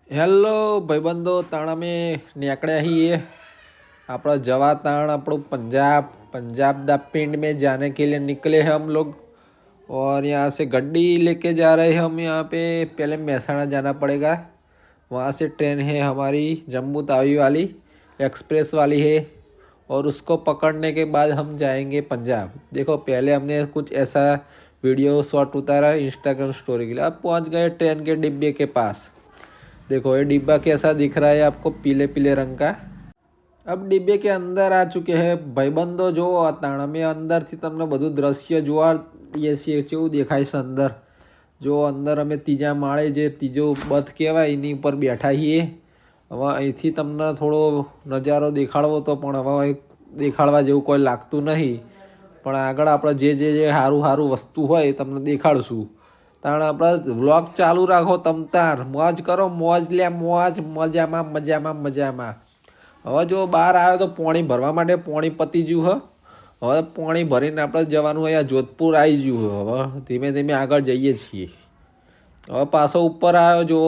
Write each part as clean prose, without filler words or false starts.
Hello भाईबंदो ताण में निकड़े ही ये अपना जवा ताण अपनो पंजाब पंजाब दा पिंड में जाने के लिए निकले हैं हम लोग। और यहाँ से गड्डी लेके जा रहे हैं हम। यहाँ पे पहले महसाणा जाना पड़ेगा, वहाँ से ट्रेन है हमारी जम्मू तावी वाली एक्सप्रेस वाली है। और उसको पकड़ने के बाद हम जाएंगे पंजाब। देखो पहले हमने कुछ ऐसा वीडियो शॉट उतारा इंस्टाग्राम स्टोरी के लिए। अब पहुँच गए ट्रेन के डिब्बे के पास। देखो ये डिब्बा कैसा दिख रहा है आपको, पीले पीले रंग का। अब डिब्बे के अंदर आ चुके हैं भाईबंधो। जो ताण में अंदर थी तमने બધું દ્રશ્ય જોવા એ છે કેવું દેખાય છે અંદર। જો અંદર અમે ત્રીજા માળે જે ત્રીજો બથ કહેવાય એની ઉપર બેઠા છીએ। હવે અહીંથી તમને થોડો નજારો દેખાડવો તો પણ હવે દેખાડવા જેવું કોઈ લાગતું નહીં। પણ આગળ આપણે જે સારું સારું વસ્તુ હોય એ તમને દેખાડશું। તાણ આપણે વ્લોગ ચાલુ રાખો તમ તાર મોજ કરો, મોજ લે મોજ, મજામાં મજામાં મજામાં। હવે જો બહાર આવ્યો તો પાણી ભરવા માટે પાણી પતી ગયું હ। હવે પાણી ભરીને આપણે જવાનું હોય જોધપુર આવી ગયું। હવે ધીમે ધીમે આગળ જઈએ છીએ। હવે પાછો ઉપર આવ્યો જો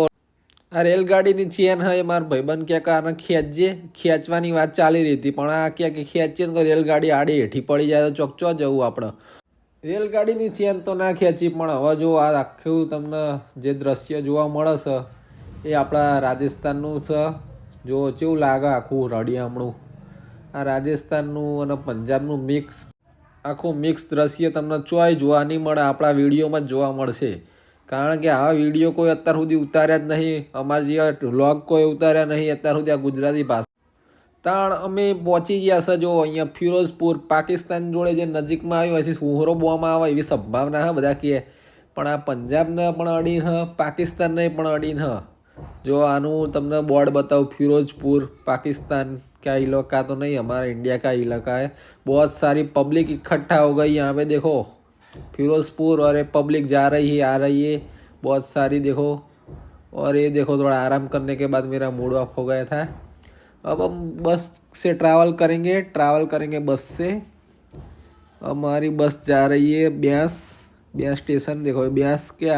આ રેલગાડીની ચેન હે મારા ભાઈબંધ કે કારણ ખેંચજે, ખેંચવાની વાત ચાલી રહી હતી પણ આ કે ખેંચીએ ને રેલગાડી આડી હેઠી પડી જાય તો ચોકચો જવું આપણે। રેલગાડીની ચેન તો ના ખેંચી પણ હવે જો આ આખું તમને જે દ્રશ્ય જોવા મળે છે એ આપણા રાજસ્થાનનું છે। જો કેવું લાગે આખું રળિયામણું। આ રાજસ્થાનનું અને પંજાબનું મિક્સ આખું મિક્સ દ્રશ્ય તમને ચોય જોવા નહીં મળે, આપણા વિડીયોમાં જ જોવા મળશે। કારણ કે આવા વિડીયો કોઈ અત્યાર સુધી ઉતાર્યા જ નહીં, અમારા જેવા વ્લોગ કોઈ ઉતાર્યા નહીં અત્યાર સુધી આ ગુજરાતી ભાષા। તાણ અમે પહોંચી ગયા છે જો અહીંયા ફિરોઝપુર, પાકિસ્તાન જોડે જે નજીકમાં આવ્યું હશે સુહરો બોમાં આવે એવી સંભાવના હા બધા કહે। પણ આ પંજાબને પણ અડીન હ, પાકિસ્તાનને પણ અડીન હ। जो आनू तमने बोर्ड बताओ फिरोजपुर पाकिस्तान का इलाका तो नहीं, हमारा इंडिया का इलाका है। बहुत सारी पब्लिक इकट्ठा हो गई यहाँ पे। देखो फिरोजपुर और ये पब्लिक जा रही है आ रही है बहुत सारी। देखो और ये देखो थोड़ा आराम करने के बाद मेरा मूड ऑफ हो गया था। अब हम बस से ट्रैवल करेंगे बस से। हमारी बस जा रही है ब्यास स्टेशन। देखो ब्यास के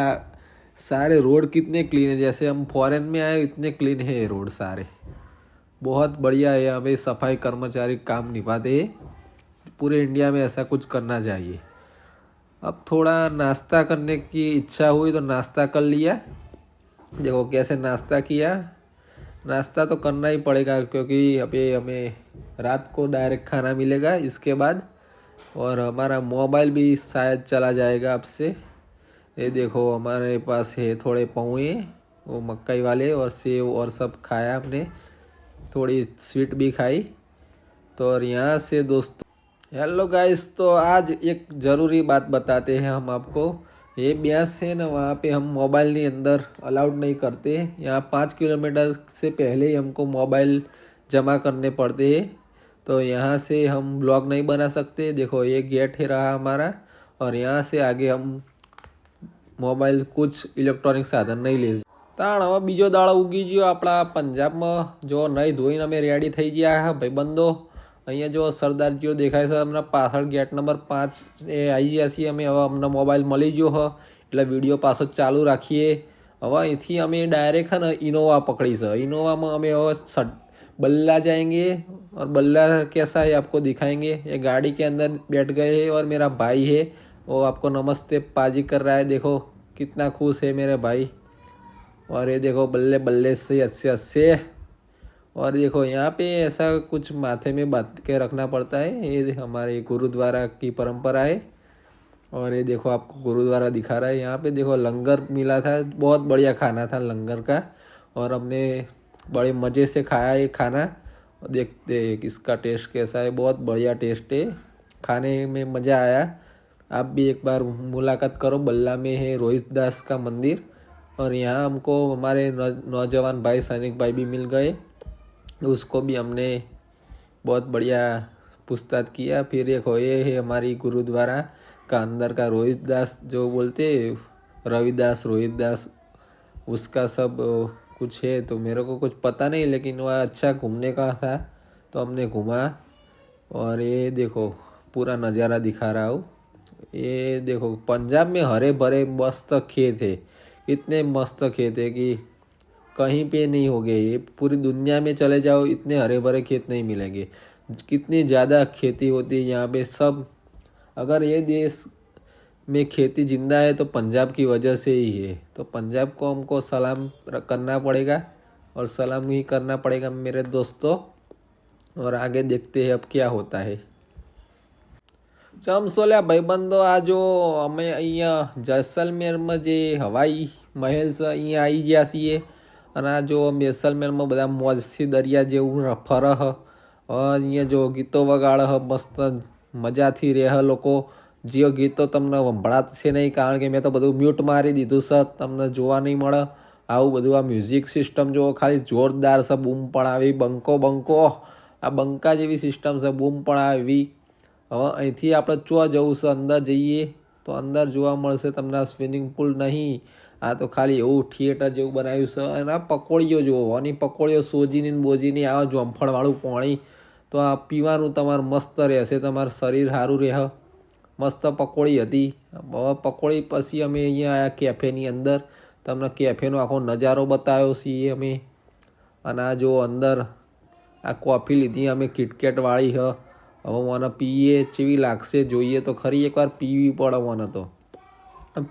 सारे रोड कितने क्लीन है, जैसे हम फॉरेन में आए इतने क्लीन है ये रोड सारे। बहुत बढ़िया है, यहाँ पे सफाई कर्मचारी काम निभाते हैं। पूरे इंडिया में ऐसा कुछ करना चाहिए। अब थोड़ा नाश्ता करने की इच्छा हुई तो नाश्ता कर लिया। देखो कैसे नाश्ता किया। नाश्ता तो करना ही पड़ेगा क्योंकि अभी हमें रात को डायरेक्ट खाना मिलेगा इसके बाद। और हमारा मोबाइल भी शायद चला जाएगा अब से। ये देखो हमारे पास है थोड़े पौए वो मक्कई वाले और सेव और सब खाया हमने, थोड़ी स्वीट भी खाई। तो और यहाँ से दोस्तों हेलो गाइस, तो आज एक ज़रूरी बात बताते हैं हम आपको। ये ब्यास है ना, वहाँ पे हम मोबाइल नहीं अंदर अलाउड नहीं करते। यहाँ 5 किलोमीटर से पहले ही हमको मोबाइल जमा करने पड़ते हैं। तो यहाँ से हम ब्लॉग नहीं बना सकते। देखो ये गेट है रहा हमारा और यहाँ से आगे हम मोबाइल कुछ इलेक्ट्रॉनिक साधन नहीं ले। ताण હવે બીજો દાડો ઉગી ગયો આપણા પંજાબમાં। જો નહીં ધોઈને અમે રેડી થઈ ગયા ભાઈબંધો। અહીંયા જો સરદારજીઓ દેખાય છે અમને પાછળ ગેટ નંબર 5 એ આવી ગયા છીએ અમે। હવે અમને મોબાઈલ મળી ગયો હ એટલે વિડીયો પાછો ચાલુ રાખીએ। હવે અહીંથી અમે ડાયરેક્ટ છે ને ઇનોવા પકડી છે। ઇનોવામાં અમે હવે बल्ला जाएंगे और बल्ला कैसा है आपको दिखाएंगे। ये गाड़ी के अंदर बैठ गए हैं और मेरा भाई है वो आपको नमस्ते पाजी कर रहा है। देखो कितना खुश है मेरे भाई। और ये देखो बल्ले बल्ले से अस्से अस्से। और देखो यहाँ पे ऐसा कुछ माथे में बांध के रखना पड़ता है, ये हमारे गुरुद्वारा की परंपरा है। और ये देखो आपको गुरुद्वारा दिखा रहा है। यहाँ पे देखो लंगर मिला था, बहुत बढ़िया खाना था लंगर का। और हमने बड़े मज़े से खाया ये खाना। देखते इसका टेस्ट कैसा है, बहुत बढ़िया टेस्ट है, खाने में मज़ा आया। आप भी एक बार मुलाकात करो। बल्ला में है रोहित दास का मंदिर। और यहाँ हमको हमारे नौजवान भाई सैनिक भाई भी मिल गए, उसको भी हमने बहुत बढ़िया पूछताछ किया। फिर देखो ये है हमारी गुरुद्वारा का अंदर का रोहित दास जो बोलते रविदास रोहित दास, उसका सब कुछ है। तो मेरे को कुछ पता नहीं लेकिन वह अच्छा घूमने का था तो हमने घूमा। और ये देखो पूरा नज़ारा दिखा रहा हूँ। ये देखो पंजाब में हरे भरे मस्त खेत है, इतने मस्त खेत है कि कहीं पे नहीं होंगे। ये पूरी दुनिया में चले जाओ, इतने हरे भरे खेत नहीं मिलेंगे। कितनी ज़्यादा खेती होती है यहाँ पे सब। अगर ये देश में खेती जिंदा है तो पंजाब की वजह से ही है। तो पंजाब को हमको सलाम करना पड़ेगा और सलाम ही करना पड़ेगा मेरे दोस्तों। और आगे देखते हैं अब क्या होता है। ચમસોલ્યા ભાઈબંધો, આ જો અમે અહીંયા જેસલમેરમાં જે હવાઈ મહેલ છે અહીંયા આવી ગયા છીએ અને આ જો જેસલમેરમાં બધા મોજથી દરિયા જેવું ફરે હ। અહીંયા જો ગીતો વગાડે હ, મસ્ત મજાથી રહે લોકો। જે ગીતો તમને સંભળાશે નહીં કારણ કે મેં તો બધું મ્યુટ મારી દીધું છે, તમને જોવા નહીં મળે આવું બધું। આ મ્યુઝિક સિસ્ટમ જો ખાલી જોરદાર છે, બૂમ પડાવી બંકો બંકો, આ બંકા જેવી સિસ્ટમ છે, બૂમ પડાવી। હવે અહીંથી આપણે ચો જવું છે, અંદર જઈએ તો અંદર જોવા મળશે તમને સ્વિમિંગ પુલ નહીં, આ તો ખાલી એવું થિયેટર જેવું બનાવ્યું છે। અને આ પકોડીઓ જુઓ, આની પકોડીઓ સોજીની બોજીની આવે જોમફળવાળું પાણી, તો આ પીવાનું તમારું મસ્ત રહેશે, તમારું શરીર સારું રહે। મસ્ત પકોડી હતી। હવે પકોડી પછી અમે અહીંયા આવ્યા કેફેની અંદર, તમને કેફેનો આખો નજારો બતાવ્યો છીએ અમે। અને આ જો અંદર આ કોફી લીધી અમે કિટકેટવાળી હ। હવે મને પીએ ચેવી લાગશે જોઈએ તો ખરી, એકવાર પીવી પડે। મને તો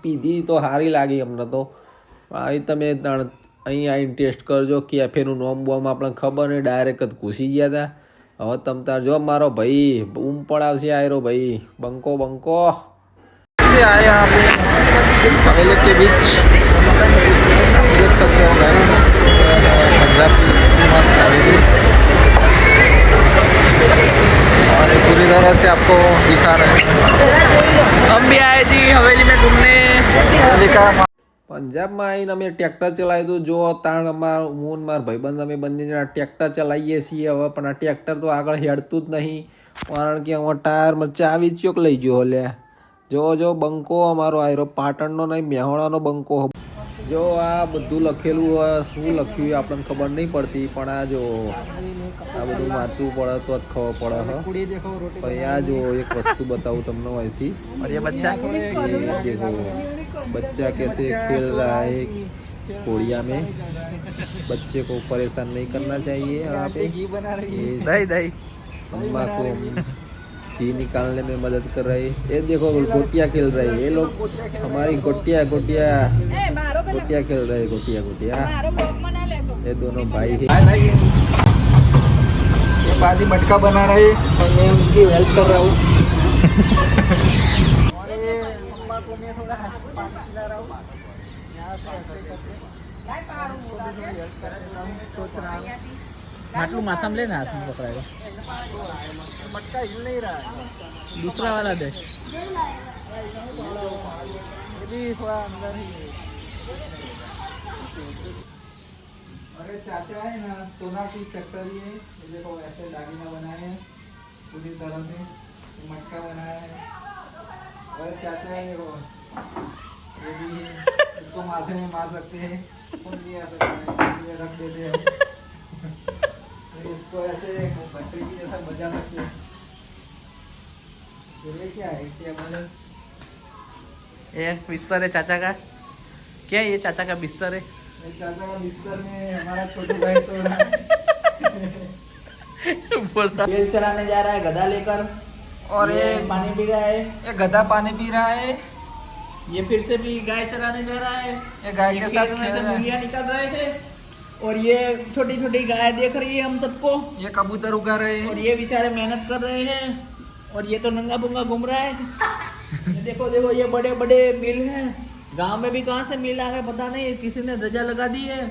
પીધી તો સારી લાગી અમને તો। આવી તમે અહીં આવીને ટેસ્ટ કરજો। કેફેનું નોમ બોમ આપણને ખબર નહીં, ડાયરેક્ટ જ ઘૂસી ગયા હતા। હવે તમ તાર જો મારો ભાઈ બૂમ પડાવશે આયરો ભાઈ બંકો બંકો से आए यहाँ पे हवेली के बीच, देख सकते हो पंजाब की मस्त हवेली, और ये पूरी तरह से आपको दिखा रहे हैं। हम भी आए जी हवेली में घूमने। પંજાબમાં આવીને અમે ટ્રેક્ટર ચલાવ્યું હતું। જો તાણ હું મારા ભાઈબંધ અમે બંને જણા ટ્રેક્ટર ચલાવીએ છીએ હવે, પણ આ ટ્રેક્ટર તો આગળ હેડતું જ નહીં કારણ કે અમારા ટાયરમાં ચાવી ચોક લઈ ગયો લ્યા। જો બંકો અમારો આયરો પાટણનો નહીં મેહોણાનો બંકો। જો આ બધું લખેલું હોય, શું લખ્યું એ આપણને ખબર નહીં પડતી, પણ આ જો આ બધું વાંચવું પડે તો જ ખબર પડે હ। પણ આ જો એક વસ્તુ બતાવું તમને અહીંથી, और ये बच्चा देखो बच्चा कैसे खेल रहा है कोड़िया में। बच्चे को परेशान नहीं करना चाहिए। यहाँ पे दही दही अम्मा को घी निकालने में मदद कर रहे। ये देखो गोटिया खेल रहे, ये लोग हमारी गोटिया गोटिया गोटिया खेल रहे, गोटिया गोटिया। ये दोनों भाई है, ये बाजी मटका बना रहे और मैं उनकी हेल्प कर रहा हूँ। और ये अम्मा को मैं थोड़ा पानी पिला रहा हूँ, यहाँ से ऐसे करके उनको भी थोड़ी हेल्प कर देता हूँ। सोच रहा हूँ માટલું માથામાં લેને હાથમાં પકડાય मटका हिल नहीं रहा है, दूसरा वाला दे। ये भी थोड़ा अंदर ही है। अरे चाचा है ना, सोना की फैक्ट्री है, ये देखो ऐसे दागिना बनाए हैं पूरी तरह से, ये मटका बनाया है। अरे चाचा है देखो, ये भी है, इसको माथे में मार सकते हैं, खून भी आ सकता है, ये रख देते हैं। इसको ऐसे भट्टी की जैसा बजा सकते हैं। ये क्या है, टेबल है, एक बिस्तर है चाचा का। क्या है ये चाचा का बिस्तर है? ये चाचा का बिस्तर में हमारा छोटू भाई सो रहा है। खेल चलाने जा रहा है गधा लेकर, और ये ये पानी पी रहा है। ये गधा पानी पी रहा है, ये फिर से भी गाय चराने जा रहा है। ये गाय के साथ खेत में खेल से रहा है। मुर्गियां निकल रहे थे और ये छोटी छोटी गाय देख रही है हम सबको, ये कबूतर उगा रहे और हैं। ये बेचारे मेहनत कर रहे हैं, और ये तो नंगा पुंगा घूम रहा है। ये देखो देखो ये बड़े बड़े मिल हैं, गांव में भी कहाँ से मिल आ गए पता नहीं, किसी ने ध्वजा लगा दी है।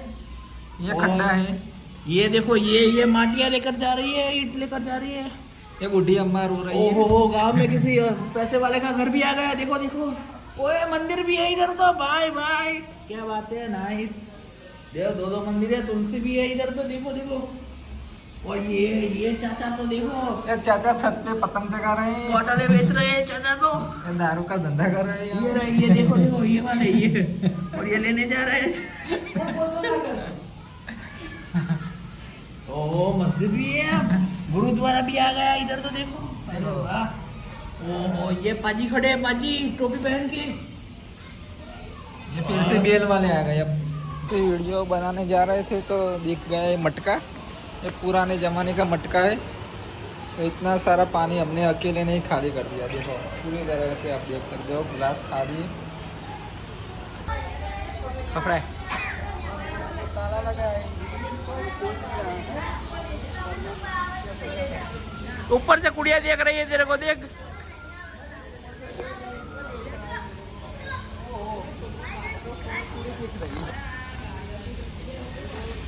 ये खड्डा है, ये देखो ये माटियाँ लेकर जा रही है, ईंट लेकर जा रही है। ये बूढ़ी अम्मा रो रही है। ओहो गांव में किसी पैसे वाले का घर भी आ गया। देखो देखो ओए मंदिर भी है इधर तो, भाई भाई क्या बात है, नाइस। देखो दो मंदिर है, तुलसी भी है इधर तो, देखो देखो। और ये चाचा तो देखो ये चाचा छत पे पतंग जगा रहे हैं। बोतलें बेच रहे हैं चाचा तो। ये दारू का धंधा कर रहे हैं। ये रहे, ये देखो देखो ये वाले ये, और ये लेने जा रहे हैं। ओहो मस्जिद भी है, गुरुद्वारा भी आ गया इधर तो देखो। अरे वाह, ओहो ये पाजी खड़े हैं, पाजी टोपी पहन के। ये फिर से बेल वाले आ गए अब। से वीडियो बनाने जा रहे थे तो दिख गया ये मटका। ये पुराने ज़माने का मटका है। तो इतना सारा पानी हमने अकेले नहीं खाली कर दिया। देखो पूरी तरह से आप देख सकते हो गिलास खाली। कपड़ा है ताला लगा है। ऊपर से कुड़िया देख रही है तेरे को, देख।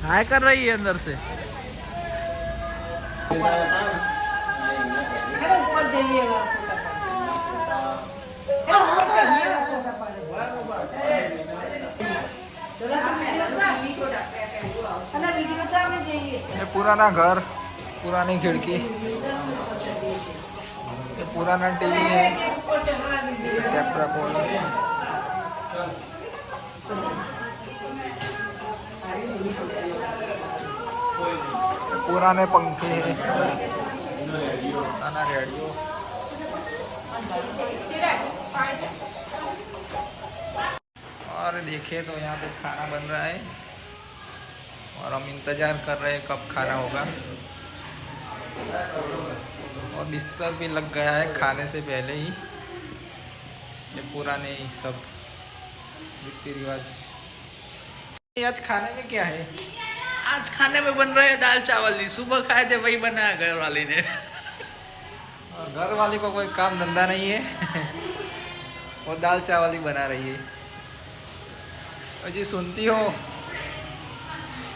हाय कर रही है अंदर से। ये पुराना घर, पुरानी खिड़की, ये पुराना टीवी है। टैप पुराने पंखे हैं, पुराना रेडियो। और देखिए तो यहाँ पे खाना बन रहा है और हम इंतज़ार कर रहे हैं कब खाना होगा। और बिस्तर भी लग गया है खाने से पहले ही। ये पुराने सब रीति रिवाज। आज खाने में क्या है? आज खाने में बन रहे हैं दाल चावल। सुबह खाए थे वही बनाया घर वाले ने। और घर वाले को कोई काम धंधा नहीं है वो दाल चावल ही बना रही है। और जी सुनती हो,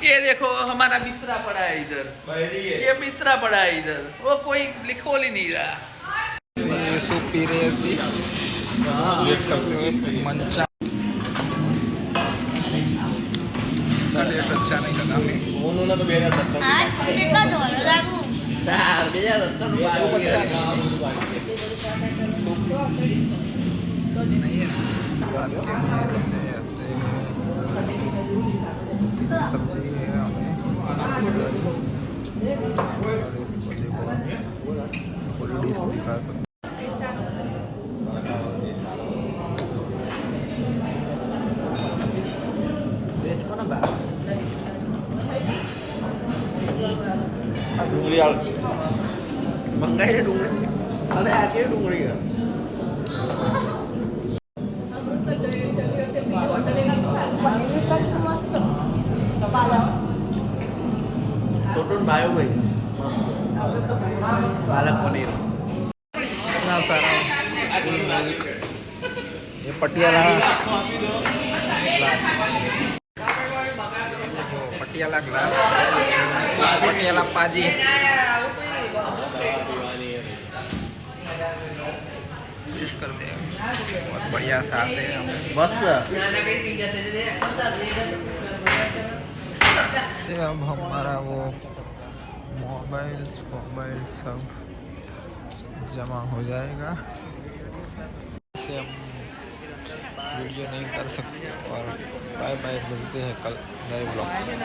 ये देखो हमारा बिस्तरा पड़ा है इधर, ये बिस्तरा पड़ा है इधर, वो कोई खोल ही नहीं रहा। ये सूप पी रहे ऐसी देख सकते हो। मंचा टेस्ट अच्छा नहीं लगा हमें। सूप नहीं है रात के ऐसे ऐसे सब्जी है हमें। और इसको देखो फुल डिश दिखा सकते। મંગાઈ છે ડુંગળી, અરે આ કેવી ડુંગળી છે? छोटून भाई भाई पालक पनीर इतना सारा मिल्क। ये पटियाला ग्लास, देखो पटियाला ग्लास, पटियाला पाजी। टेस्ट करते हैं, बहुत बढ़िया सास है। बस अब हमारा वो मोबाइल सब जमा हो जाएगा। इसे हम वीडियो नहीं कर सकते। और बाय बाय, मिलते हैं कल नए ब्लॉग में।